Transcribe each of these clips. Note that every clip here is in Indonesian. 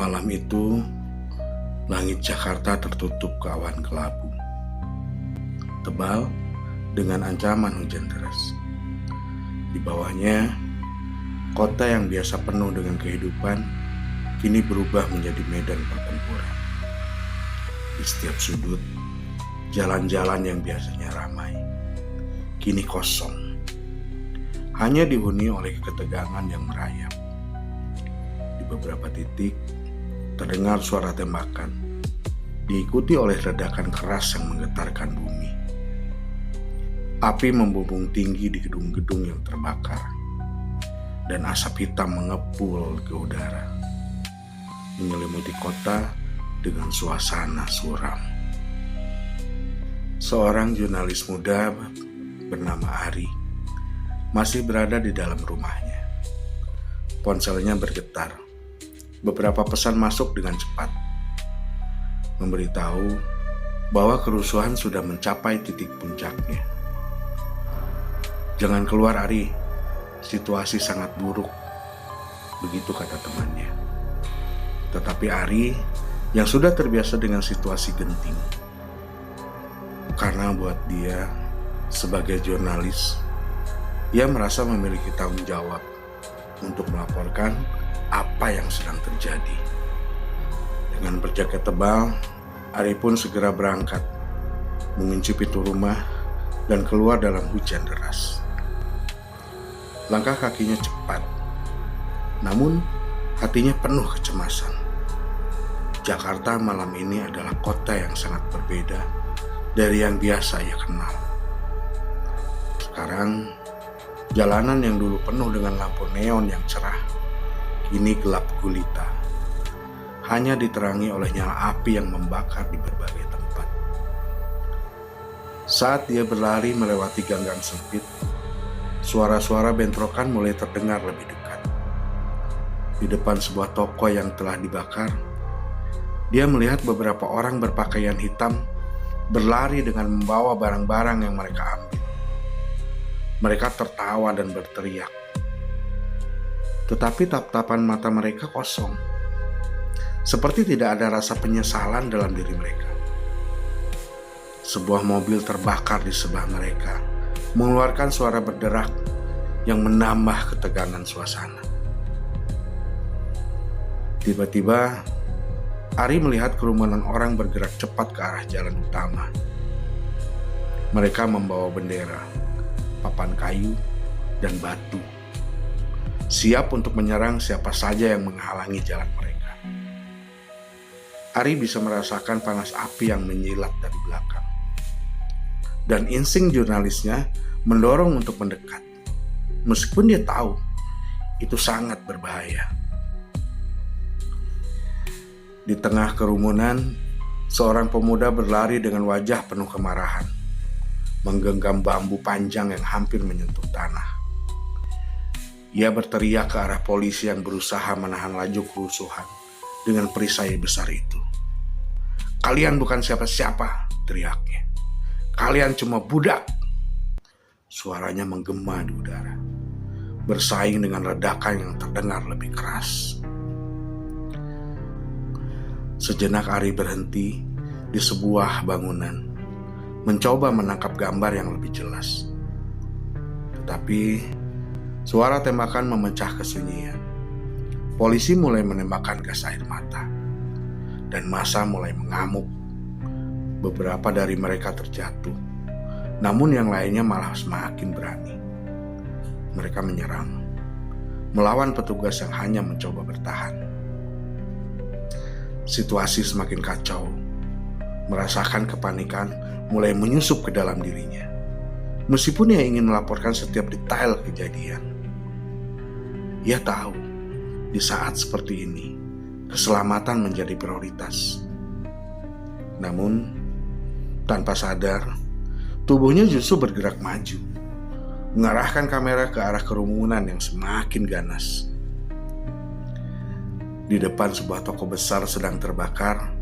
Malam itu, langit Jakarta tertutup keawan kelabu, tebal dengan ancaman hujan deras. Di bawahnya, kota yang biasa penuh dengan kehidupan kini berubah menjadi medan pertempuran. Di setiap sudut, jalan-jalan yang biasanya ramai kini kosong, hanya dihuni oleh ketegangan yang merayap. Di beberapa titik terdengar suara tembakan, diikuti oleh ledakan keras yang menggetarkan bumi. Api membumbung tinggi di gedung-gedung yang terbakar, dan asap hitam mengepul ke udara, menyelimuti kota dengan suasana suram. Seorang jurnalis muda bernama Ari masih berada di dalam rumahnya. Ponselnya bergetar. Beberapa pesan masuk dengan cepat, memberitahu bahwa kerusuhan sudah mencapai titik puncaknya. "Jangan keluar, Ari. Situasi sangat buruk," begitu kata temannya. Tetapi Ari yang sudah terbiasa dengan situasi genting, karena buat dia sebagai jurnalis, ia merasa memiliki tanggung jawab untuk melaporkan apa yang sedang terjadi. Dengan berjaket tebal, Ari pun segera berangkat, mengunci pintu rumah dan keluar dalam hujan deras. Langkah kakinya cepat, namun hatinya penuh kecemasan. Jakarta malam ini adalah kota yang sangat berbeda dari yang biasa ia kenal. Sekarang, jalanan yang dulu penuh dengan lampu neon yang cerah kini gelap gulita, hanya diterangi oleh nyala api yang membakar di berbagai tempat. Saat dia berlari melewati gang-gang sempit, suara-suara bentrokan mulai terdengar lebih dekat. Di depan sebuah toko yang telah dibakar, dia melihat beberapa orang berpakaian hitam berlari dengan membawa barang-barang yang mereka ambil. Mereka tertawa dan berteriak, tetapi tatapan mata mereka kosong, seperti tidak ada rasa penyesalan dalam diri mereka. Sebuah mobil terbakar di sebelah mereka, mengeluarkan suara berderak yang menambah ketegangan suasana. Tiba-tiba, Ari melihat kerumunan orang bergerak cepat ke arah jalan utama. Mereka membawa bendera, papan kayu, dan batu, siap untuk menyerang siapa saja yang menghalangi jalan mereka. Ari bisa merasakan panas api yang menyilat dari belakang, dan insting jurnalisnya mendorong untuk mendekat, meskipun dia tahu itu sangat berbahaya. Di tengah kerumunan, seorang pemuda berlari dengan wajah penuh kemarahan, menggenggam bambu panjang yang hampir menyentuh tanah. Ia berteriak ke arah polisi yang berusaha menahan laju kerusuhan dengan perisai besar itu. "Kalian bukan siapa-siapa," teriaknya. "Kalian cuma budak." Suaranya menggema di udara, bersaing dengan ledakan yang terdengar lebih keras. Sejenak Ari berhenti di sebuah bangunan, mencoba menangkap gambar yang lebih jelas. Tetapi suara tembakan memecah kesunyian. Polisi mulai menembakkan gas air mata, dan massa mulai mengamuk. Beberapa dari mereka terjatuh, namun yang lainnya malah semakin berani. Mereka menyerang, melawan petugas yang hanya mencoba bertahan. Situasi semakin kacau. Merasakan kepanikan mulai menyusup ke dalam dirinya, meskipun ia ingin melaporkan setiap detail kejadian. Ia tahu, di saat seperti ini, keselamatan menjadi prioritas. Namun, tanpa sadar, tubuhnya justru bergerak maju, mengarahkan kamera ke arah kerumunan yang semakin ganas. Di depan sebuah toko besar sedang terbakar,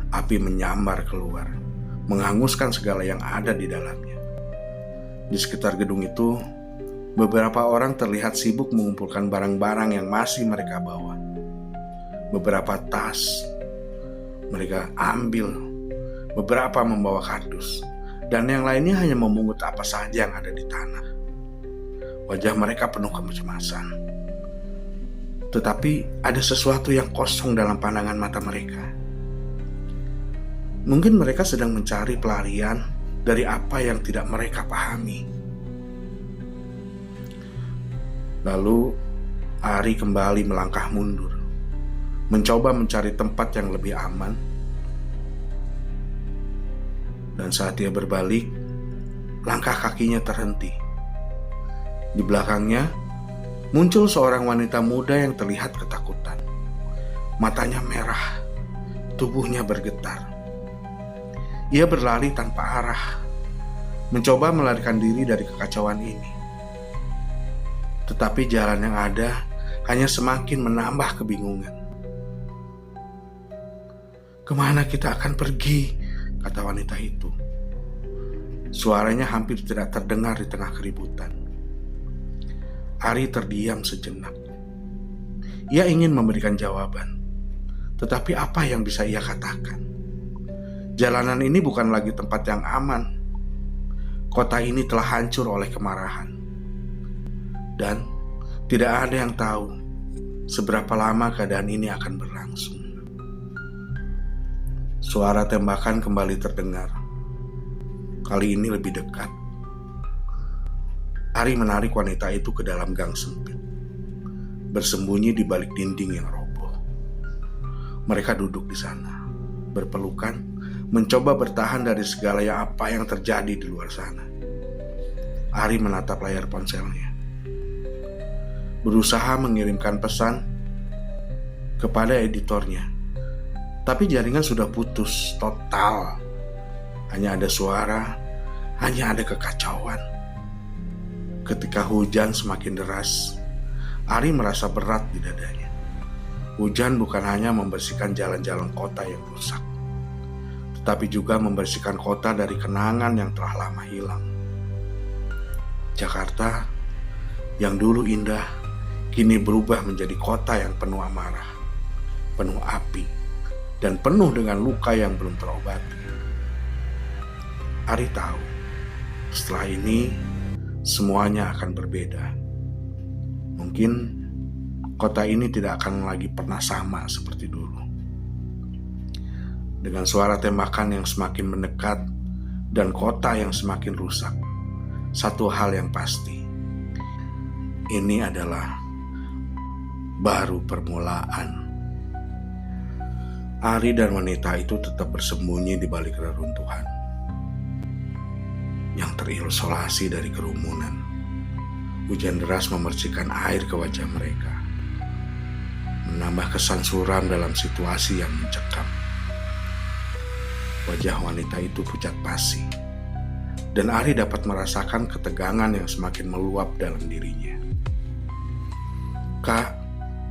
api menyambar keluar, menghanguskan segala yang ada di dalamnya. Di sekitar gedung itu, beberapa orang terlihat sibuk mengumpulkan barang-barang yang masih mereka bawa. beberapa tas. Mereka ambil, beberapa membawa kardus, dan yang lainnya hanya memungut apa saja yang ada di tanah. Wajah mereka penuh kecemasan. Tetapi ada sesuatu yang kosong dalam pandangan mata mereka. Mungkin mereka sedang mencari pelarian dari apa yang tidak mereka pahami. Lalu Ari kembali melangkah mundur, mencoba mencari tempat yang lebih aman. Dan saat dia berbalik, langkah kakinya terhenti. Di belakangnya muncul seorang wanita muda yang terlihat ketakutan. Matanya merah, tubuhnya bergetar. Ia berlari tanpa arah, mencoba melarikan diri dari kekacauan ini. Tetapi jalan yang ada hanya semakin menambah kebingungan. "Kemana kita akan pergi?" kata wanita itu. Suaranya hampir tidak terdengar di tengah keributan. Ari terdiam sejenak. Ia ingin memberikan jawaban, tetapi apa yang bisa ia katakan? Jalanan ini bukan lagi tempat yang aman. Kota ini telah hancur oleh kemarahan. Dan tidak ada yang tahu seberapa lama keadaan ini akan berlangsung. Suara tembakan kembali terdengar. Kali ini lebih dekat. Ari menarik wanita itu ke dalam gang sempit, bersembunyi di balik dinding yang roboh. Mereka duduk di sana, berpelukan, mencoba bertahan dari segala apa yang terjadi di luar sana. Ari menatap layar ponselnya, berusaha mengirimkan pesan kepada editornya. Tapi jaringan sudah putus total. Hanya ada suara, hanya ada kekacauan. Ketika hujan semakin deras, Ari merasa berat di dadanya. Hujan bukan hanya membersihkan jalan-jalan kota yang rusak, tetapi juga membersihkan kota dari kenangan yang telah lama hilang. Jakarta yang dulu indah kini berubah menjadi kota yang penuh amarah, penuh api, dan penuh dengan luka yang belum terobati. Ari tahu, setelah ini semuanya akan berbeda. Mungkin kota ini tidak akan lagi pernah sama seperti dulu. Dengan suara tembakan yang semakin mendekat dan kota yang semakin rusak, satu hal yang pasti, ini adalah baru permulaan. Ari dan wanita itu tetap bersembunyi di balik reruntuhan yang terisolasi dari kerumunan. Hujan deras memercikan air ke wajah mereka, menambah kesan suram dalam situasi yang mencekam. Wajah wanita itu pucat pasi, dan Ari dapat merasakan ketegangan yang semakin meluap dalam dirinya. "Kak,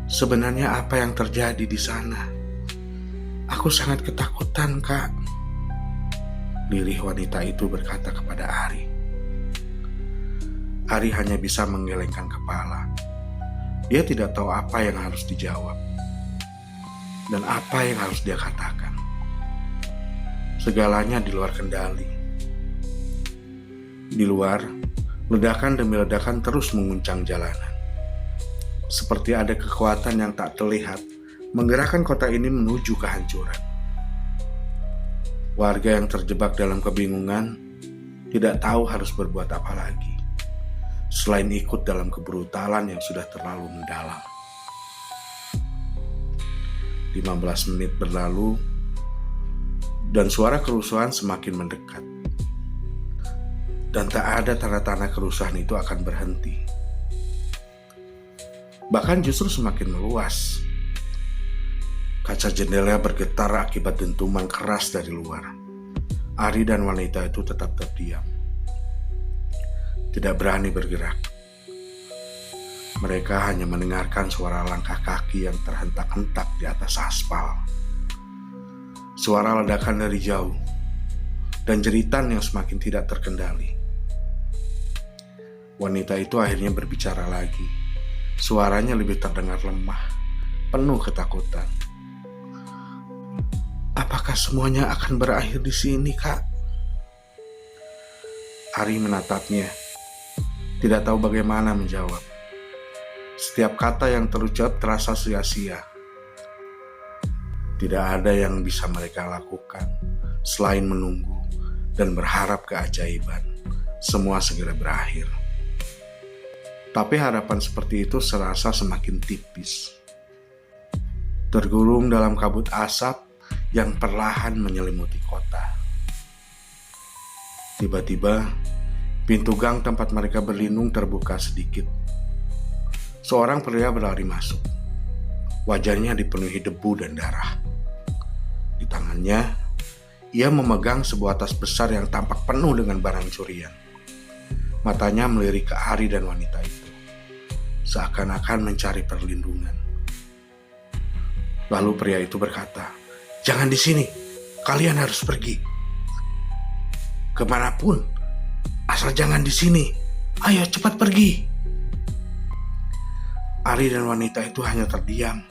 sebenarnya apa yang terjadi di sana? Aku sangat ketakutan, Kak," lirih wanita itu berkata kepada Ari. Ari hanya bisa menggelengkan kepala. Dia tidak tahu apa yang harus dijawab dan apa yang harus dia katakan. Segalanya di luar kendali. Di luar, ledakan demi ledakan terus menguncang jalanan. Seperti ada kekuatan yang tak terlihat menggerakkan kota ini menuju kehancuran. Warga yang terjebak dalam kebingungan tidak tahu harus berbuat apa lagi selain ikut dalam kebrutalan yang sudah terlalu mendalam. 15 menit berlalu dan suara kerusuhan semakin mendekat. Dan tak ada tanda-tanda kerusuhan itu akan berhenti. Bahkan justru semakin meluas. Kaca jendela bergetar akibat dentuman keras dari luar. Ari dan wanita itu tetap terdiam, tidak berani bergerak. Mereka hanya mendengarkan suara langkah kaki yang terhentak-hentak di atas aspal, suara ledakan dari jauh, dan jeritan yang semakin tidak terkendali. Wanita itu akhirnya berbicara lagi. Suaranya lebih terdengar lemah, penuh ketakutan. apakah semuanya akan berakhir di sini, Kak? Ari menatapnya, tidak tahu bagaimana menjawab. Setiap kata yang terucap terasa sia-sia. Tidak ada yang bisa mereka lakukan selain menunggu dan berharap keajaiban semua segera berakhir. Tapi harapan seperti itu serasa semakin tipis. Tergulung dalam kabut asap yang perlahan menyelimuti kota. Tiba-tiba, pintu gang tempat mereka berlindung terbuka sedikit. Seorang pria berlari masuk. Wajahnya dipenuhi debu dan darah. Di tangannya, ia memegang sebuah tas besar yang tampak penuh dengan barang curian. Matanya melirik ke Ari dan wanita itu, seakan-akan mencari perlindungan. Lalu pria itu berkata, "Jangan di sini, kalian harus pergi. Kemanapun, asal jangan di sini. Ayo cepat pergi." Ari dan wanita itu hanya terdiam,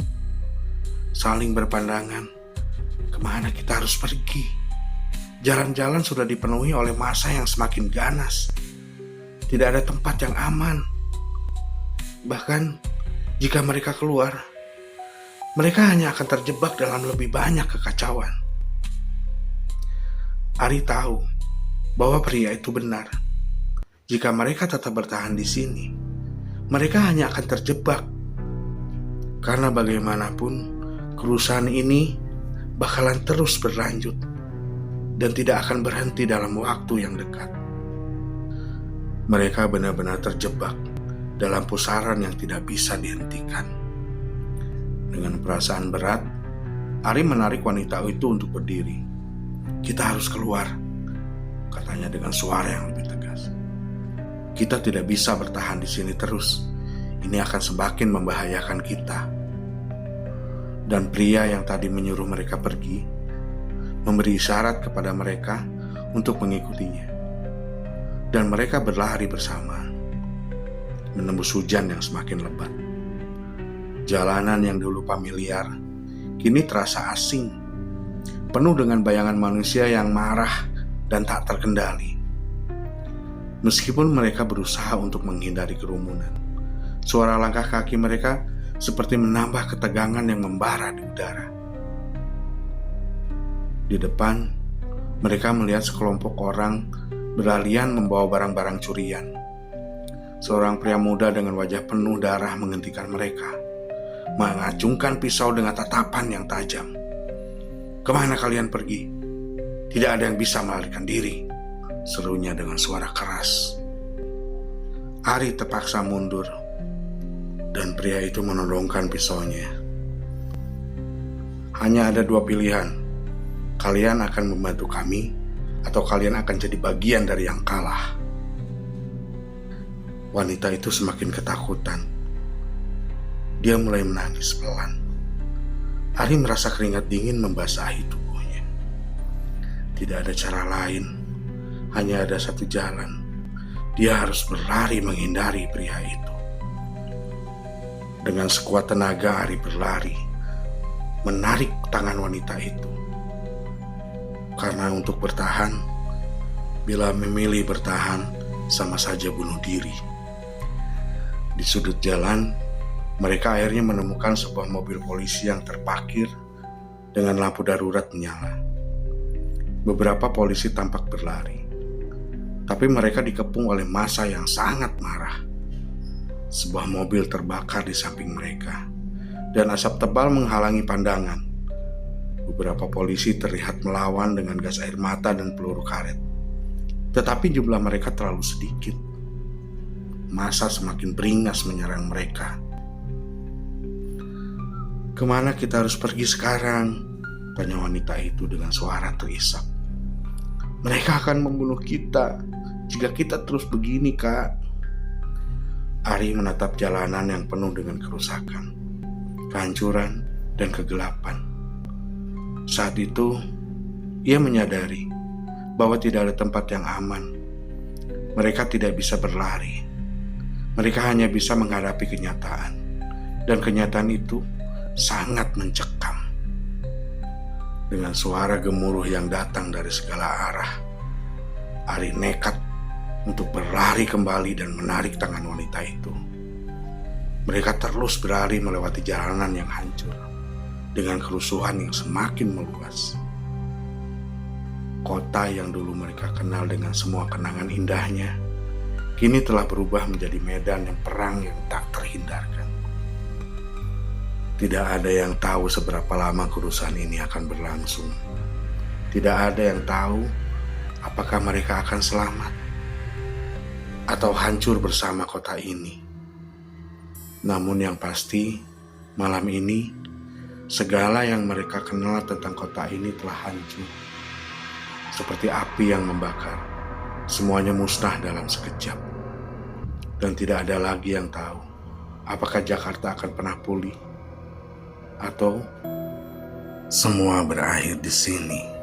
saling berpandangan. Kemana kita harus pergi? Jalan-jalan sudah dipenuhi oleh massa yang semakin ganas. Tidak ada tempat yang aman. Bahkan jika mereka keluar, mereka hanya akan terjebak dalam lebih banyak kekacauan. Ari tahu bahwa pria itu benar. Jika mereka tetap bertahan di sini, mereka hanya akan terjebak. Karena bagaimanapun, kerusuhan ini bakalan terus berlanjut dan tidak akan berhenti dalam waktu yang dekat. Mereka benar-benar terjebak dalam pusaran yang tidak bisa dihentikan. Dengan perasaan berat, Ari menarik wanita itu untuk berdiri. "Kita harus keluar," katanya dengan suara yang lebih tegas. "Kita tidak bisa bertahan di sini terus. Ini akan semakin membahayakan kita." Dan pria yang tadi menyuruh mereka pergi memberi isyarat kepada mereka untuk mengikutinya. Dan mereka berlari bersama, menembus hujan yang semakin lebat. Jalanan yang dulu familiar kini terasa asing, penuh dengan bayangan manusia yang marah dan tak terkendali. Meskipun mereka berusaha untuk menghindari kerumunan, suara langkah kaki mereka seperti menambah ketegangan yang membara di udara. Di depan, mereka melihat sekelompok orang berlarian membawa barang-barang curian. Seorang pria muda dengan wajah penuh darah menghentikan mereka, mengacungkan pisau dengan tatapan yang tajam. "Kemana kalian pergi? Tidak ada yang bisa melarikan diri," serunya dengan suara keras. Ari terpaksa mundur, dan pria itu menodongkan pisaunya. "Hanya ada dua pilihan. Kalian akan membantu kami, atau kalian akan jadi bagian dari yang kalah." Wanita itu semakin ketakutan. Dia mulai menangis pelan. Ari merasa keringat dingin membasahi tubuhnya. Tidak ada cara lain, hanya ada satu jalan. Dia harus berlari menghindari pria itu. Dengan sekuat tenaga Ari berlari, menarik tangan wanita itu. Karena untuk bertahan, bila memilih bertahan, sama saja bunuh diri. Di sudut jalan, mereka akhirnya menemukan sebuah mobil polisi yang terparkir dengan lampu darurat menyala. Beberapa polisi tampak berlari, tapi mereka dikepung oleh massa yang sangat marah. Sebuah mobil terbakar di samping mereka, dan asap tebal menghalangi pandangan. Beberapa polisi terlihat melawan dengan gas air mata dan peluru karet. Tetapi jumlah mereka terlalu sedikit. Massa semakin beringas menyerang mereka. "Kemana kita harus pergi sekarang?" tanya wanita itu dengan suara terisak. "Mereka akan membunuh kita jika kita terus begini, Kak." Ari menatap jalanan yang penuh dengan kerusakan, kehancuran, dan kegelapan. Saat itu, ia menyadari bahwa tidak ada tempat yang aman. Mereka tidak bisa berlari. Mereka hanya bisa menghadapi kenyataan, dan kenyataan itu sangat mencekam. dengan suara gemuruh yang datang dari segala arah. Ari nekat untuk berlari kembali dan menarik tangan wanita itu. Mereka terus berlari melewati jalanan yang hancur dengan kerusuhan yang semakin meluas. Kota yang dulu mereka kenal dengan semua kenangan indahnya, kini telah berubah menjadi medan yang perang yang tak terhindarkan. Tidak ada yang tahu seberapa lama kerusuhan ini akan berlangsung. Tidak ada yang tahu apakah mereka akan selamat atau hancur bersama kota ini. Namun yang pasti, malam ini, segala yang mereka kenal tentang kota ini telah hancur. Seperti api yang membakar, semuanya musnah dalam sekejap. Dan tidak ada lagi yang tahu apakah Jakarta akan pernah pulih atau semua berakhir di sini.